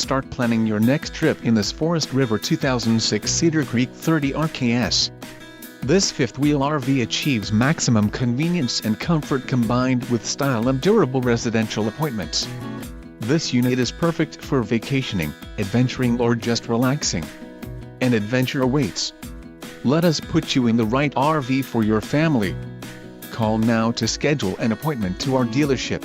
start planning your next trip in this Forest River 2006 Cedar Creek 30 RKS. This fifth-wheel RV achieves maximum convenience and comfort combined with style and durable residential appointments. This unit is perfect for vacationing, adventuring or just relaxing. An adventure awaits. Let us put you in the right RV for your family. Call now to schedule an appointment to our dealership.